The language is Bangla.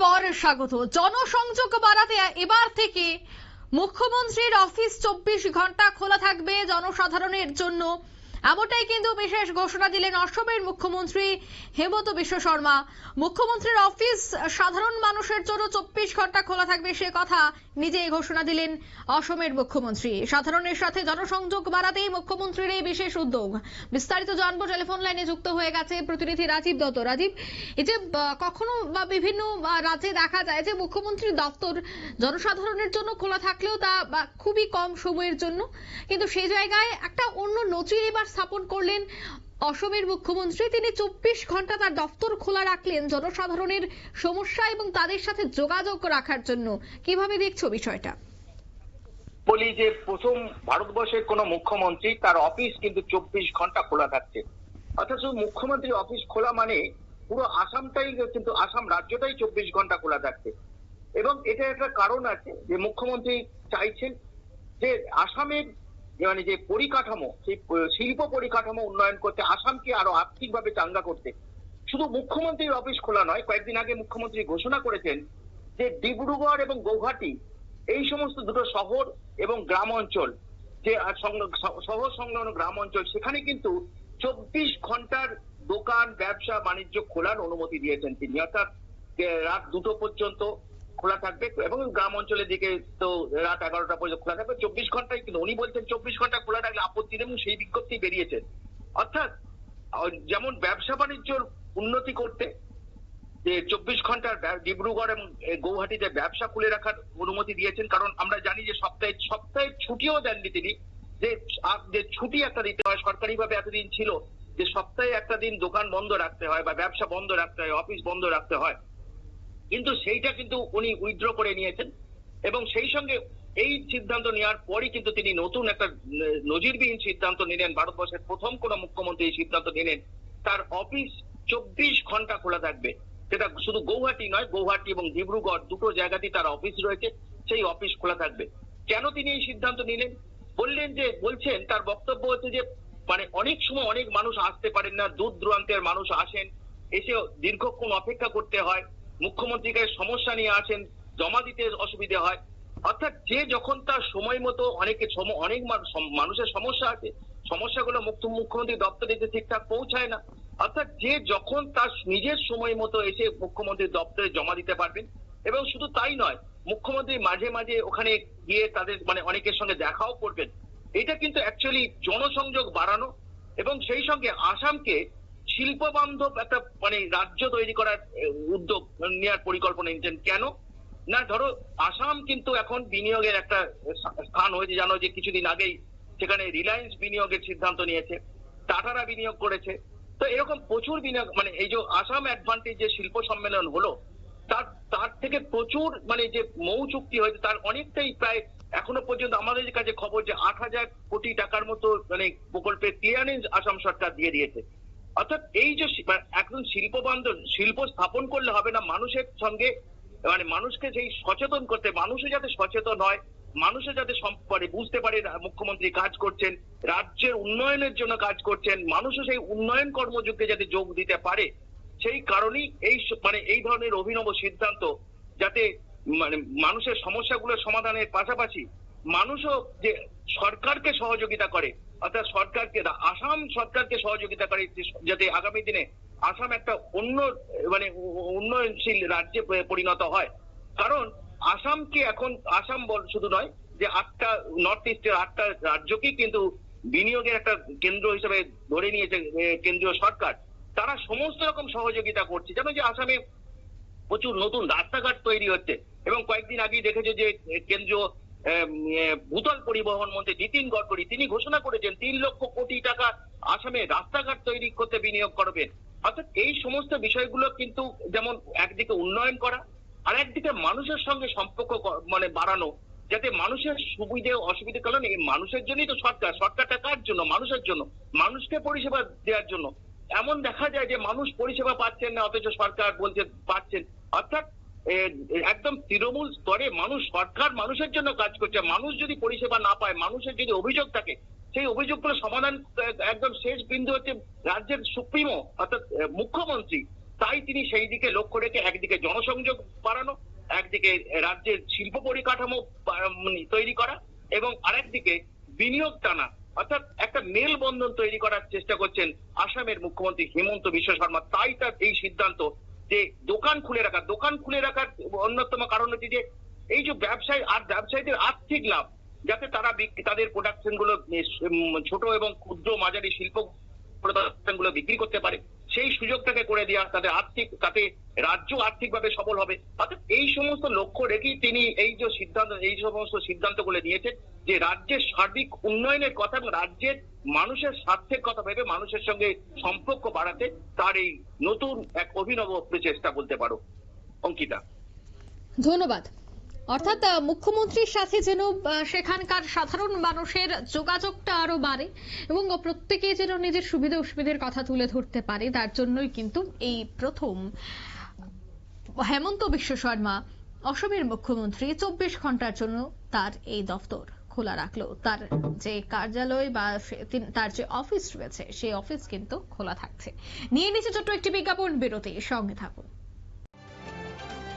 পর স্বাগত। জনসংযোগ বাড়াতে এবার থেকে মুখ্যমন্ত্রীর অফিস 24 ঘন্টা খোলা থাকবে জনসাধারণের জন্য, এমনটাই কিন্তু বিশেষ ঘোষণা দিলেন অসমের মুখ্যমন্ত্রী হেমন্ত বিশ্ব শর্মা। মুখ্যমন্ত্রীর অফিস সাধারণ মানুষের জন্য 24 ঘন্টা খোলা থাকবে, সে কথা নিজেই ঘোষণা দিলেন অসমের মুখ্যমন্ত্রী। সাধারণের সাথে জনসংযোগ বাড়াতেই মুখ্যমন্ত্রীর এই বিশেষ উদ্যোগ। বিস্তারিত জানবো, টেলিফোন লাইনে যুক্ত হয়ে গেছে প্রতিনিধি রাজীব দত্ত। রাজীব, এই যে কখনো বা বিভিন্ন রাজ্যে দেখা যায় যে মুখ্যমন্ত্রীর দপ্তর জনসাধারণের জন্য খোলা থাকলেও তা খুবই কম সময়ের জন্য, কিন্তু সেই জায়গায় একটা অন্য নজির এবার স্থাপন করলেন অসমের মুখ্যমন্ত্রী। তিনি 24 ঘন্টা তার দপ্তর খোলা রাখলেন জনসাধারণের সমস্যা এবং তাদের সাথে যোগাযোগ রাখার জন্য। কিভাবে দেখছো বিষয়টা? বলি যে প্রথম ভারতবর্ষের কোন মুখ্যমন্ত্রী তার অফিস কিন্তু 24 ঘন্টা খোলা থাকছে। অথচ মুখ্যমন্ত্রী অফিস খোলা মানে পুরো আসামটাই, কিন্তু আসাম রাজ্যটাই 24 ঘন্টা খোলা থাকছে। এবং এটা একটা কারণ আছে যে মুখ্যমন্ত্রী চাইছেন যে আসামের মানে যে পরিকাঠামো, সেই শিল্প পরিকাঠামো উন্নয়ন করতে, আসামকে আরো আর্থিকভাবে চাঙ্গা করতে। শুধু মুখ্যমন্ত্রীর অফিস খোলা নয়, কয়েকদিন আগে মুখ্যমন্ত্রী ঘোষণা করেছেন যে ডিব্রুগড় এবং গৌহাটি এই সমস্ত দুটো শহর এবং গ্রাম অঞ্চল, যে শহর সংলগ্ন গ্রাম অঞ্চল, সেখানে কিন্তু 24 ঘন্টার দোকান ব্যবসা বাণিজ্য খোলার অনুমতি দিয়েছেন তিনি। অর্থাৎ রাত 2টো পর্যন্ত খোলা থাকবে এবং গ্রাম অঞ্চলের দিকে তো রাত 11টা পর্যন্ত খোলা থাকবে। 24 ঘন্টায়, কিন্তু উনি বলছেন 24 ঘন্টা খোলা থাকলে আপত্তি নেই, এবং সেই বিজ্ঞপ্তি বেরিয়েছেন। অর্থাৎ যেমন ব্যবসা বাণিজ্যর উন্নতি করতে যে 24 ঘন্টার ডিব্রুগড় এবং গৌহাটিতে ব্যবসা খুলে রাখার অনুমতি দিয়েছেন। কারণ আমরা জানি যে সপ্তাহে ছুটিও দেননি তিনি, যে ছুটি একটা দিতে হয়। সরকারিভাবে এতদিন ছিল যে সপ্তাহে একটা দিন দোকান বন্ধ রাখতে হয় বা ব্যবসা বন্ধ রাখতে হয়, অফিস বন্ধ রাখতে হয়, কিন্তু সেইটা কিন্তু উনি উইথড্র করে নিয়েছেন। এবং সেই সঙ্গে এই সিদ্ধান্ত নেওয়ার পরই কিন্তু তিনি নতুন একটা নজিরবিহীন সিদ্ধান্ত নিলেন। ভারতবর্ষের প্রথম কোন মুখ্যমন্ত্রী এই সিদ্ধান্ত নিলেন, তার অফিস 24 ঘন্টা খোলা থাকবে। সেটা শুধু গৌহাটি নয়, গৌহাটি এবং ডিব্রুগড় দুটো জায়গাতেই তার অফিস রয়েছে, সেই অফিস খোলা থাকবে। কেন তিনি এই সিদ্ধান্ত নিলেন? বলছেন তার বক্তব্য হচ্ছে যে মানে অনেক সময় অনেক মানুষ আসতে পারেন না, দূর দূরান্তের মানুষ আসেন, এসে দীর্ঘক্ষণ অপেক্ষা করতে হয়, মুখ্যমন্ত্রীকে সমস্যা নিয়ে আসেন, জমা দিতে অসুবিধা হয়। অর্থাৎ যে যখন তার সময় মতো, অনেক মানুষের সমস্যা আছে, সমস্যাগুলো মুখ্যমন্ত্রী দপ্তরে এসে ঠিকঠাক পৌঁছায় না। অর্থাৎ যে যখন তার নিজের সময় মতো এসে মুখ্যমন্ত্রীর দপ্তরে জমা দিতে পারবেন। এবং শুধু তাই নয়, মুখ্যমন্ত্রী মাঝে মাঝে ওখানে গিয়ে তাদের মানে অনেকের সঙ্গে দেখাও করবেন। এটা কিন্তু অ্যাকচুয়ালি জনসংযোগ বাড়ানো এবং সেই সঙ্গে আসামকে শিল্প বান্ধব একটা মানে রাজ্য তৈরি করার উদ্যোগ নেওয়ার পরিকল্পনা নিয়েছেন। কেন না, ধরো আসাম কিন্তু এখন বিনিয়োগের একটা স্থান হয়েছে। জানো যে কিছুদিন আগেই সেখানে রিলায়েন্স বিনিয়োগের সিদ্ধান্ত নিয়েছে, টাটারা বিনিয়োগ করেছে। তো এরকম প্রচুর বিনিয়োগ, মানে এই যে আসাম অ্যাডভান্টেজ যে শিল্প সম্মেলন হলো, তার থেকে প্রচুর মানে যে মৌ চুক্তি হয়েছে তার অনেকটাই, প্রায় এখনো পর্যন্ত আমাদের কাছে খবর যে 8,000 কোটি টাকার মতো মানে প্রকল্পের ক্লিয়ারেন্স আসাম সরকার দিয়ে দিয়েছে। অর্থাৎ এই যে একদম শিল্প বান্ধব শিল্প স্থাপন করলে হবে না, মানুষের সঙ্গে মানে মানুষকে সেই সচেতন করতে, মানুষও যাতে সচেতন হয়, মানুষও যাতে বুঝতে পারে মুখ্যমন্ত্রী কাজ করছেন, রাজ্যের উন্নয়নের জন্য কাজ করছেন, মানুষও সেই উন্নয়ন কর্মযজ্ঞে যাতে যোগ দিতে পারে, সেই কারণেই এই ধরনের অভিনব সিদ্ধান্ত, যাতে মানে মানুষের সমস্যাগুলো সমাধানের পাশাপাশি মানুষও যে সরকারকে সহযোগিতা করে, অর্থাৎ আসাম সরকারকে সহযোগিতা করে, যাতে আগামী দিনে আসাম একটা মানে উন্নয়নশীল রাজ্যে পরিণত হয়। কারণ আসামকে এখন শুধু নয় যে 8টা নর্থ ইস্টের 8টা রাজ্যকেই কিন্তু বিনিয়োগের একটা কেন্দ্র হিসেবে ধরে নিয়েছে কেন্দ্রীয় সরকার। তারা সমস্ত রকম সহযোগিতা করছে। জানো যে আসামে প্রচুর নতুন রাস্তাঘাট তৈরি হচ্ছে এবং কয়েকদিন আগেই দেখেছে যে কেন্দ্রীয় ভূতল পরিবহন মন্ত্রী নীতিন গডকরি তিনি ঘোষণা করেছেন 3 লক্ষ কোটি টাকা আসামে রাস্তাঘাট তৈরি করতে বিনিয়োগ করবেন। অর্থাৎ এই সমস্ত বিষয়গুলো কিন্তু যেমন একদিকে উন্নয়ন করা, আর একদিকে মানুষের সঙ্গে সম্পর্ক মানে বাড়ানো, যাতে মানুষের সুবিধে অসুবিধে, কারণ এই মানুষের জন্যই তো সরকারটা কার জন্য? মানুষের জন্য, মানুষকে পরিষেবা দেওয়ার জন্য। এমন দেখা যায় যে মানুষ পরিষেবা পাচ্ছেন না, অথচ সরকার বলছে পাচ্ছেন। অর্থাৎ একদম তৃণমূল স্তরে সরকার মানুষের জন্য কাজ করছে। মানুষ যদি পরিষেবা না পায়, মানুষের যদি অভিযোগ থাকে, সেই অভিযোগগুলো সমাধান একদম শেষ বিন্দু হচ্ছে রাজ্যের সুপ্রিমো অর্থাৎ মুখ্যমন্ত্রী। তাই তিনি সেই দিকে লক্ষ্য রেখে একদিকে জনসংযোগ বাড়ানো, একদিকে রাজ্যের শিল্প পরিকাঠামো তৈরি করা এবং আরেকদিকে বিনিয়োগ টানা, অর্থাৎ একটা মেলবন্ধন তৈরি করার চেষ্টা করছেন আসামের মুখ্যমন্ত্রী হিমন্ত বিশ্ব শর্মা। তাই তার এই সিদ্ধান্ত যে দোকান খুলে রাখার অন্যতম কারণ হচ্ছে যে এই যে ব্যবসায়ীদের আর্থিক লাভ, যাতে তারা তাদের প্রোডাকশন গুলো ছোট এবং ক্ষুদ্র মাঝারি শিল্প প্রতিষ্ঠানগুলো বিক্রি করতে পারে, সেই সুযোগটাকে করে দেওয়া, তাতে রাজ্য আর্থিকভাবে সবল হবে। অর্থাৎ এই সমস্ত লক্ষ্য রেখেই তিনি এই সমস্ত সিদ্ধান্তগুলো নিয়েছেন যে রাজ্যের সার্বিক উন্নয়নের কথা এবং রাজ্যের মানুষের স্বার্থের কথা ভেবে মানুষের সঙ্গে সম্পর্ক বাড়াতে তার এই নতুন এক অভিনব প্রচেষ্টা বলতে পারো অঙ্কিতা। ধন্যবাদ। অর্থাৎ মুখ্যমন্ত্রীর সাথে যেন সেখানকার সাধারণ মানুষের যোগাযোগটা আরো বাড়ে এবং প্রত্যেকে যেন নিজের সুবিধা অসুবিধার কথা তুলে ধরতে পারে, তার জন্যই কিন্তু এই প্রথম হেমন্ত বিশ্ব শর্মা অসমের মুখ্যমন্ত্রী 24 ঘন্টার জন্য তার এই দফতর খোলা রাখলো। তার যে কার্যালয় বা তার যে অফিস রয়েছে সেই অফিস কিন্তু খোলা থাকছে। নিয়ে নিচ্ছে ছোট্ট একটি বিজ্ঞাপন বিরতি, সঙ্গে থাকুন।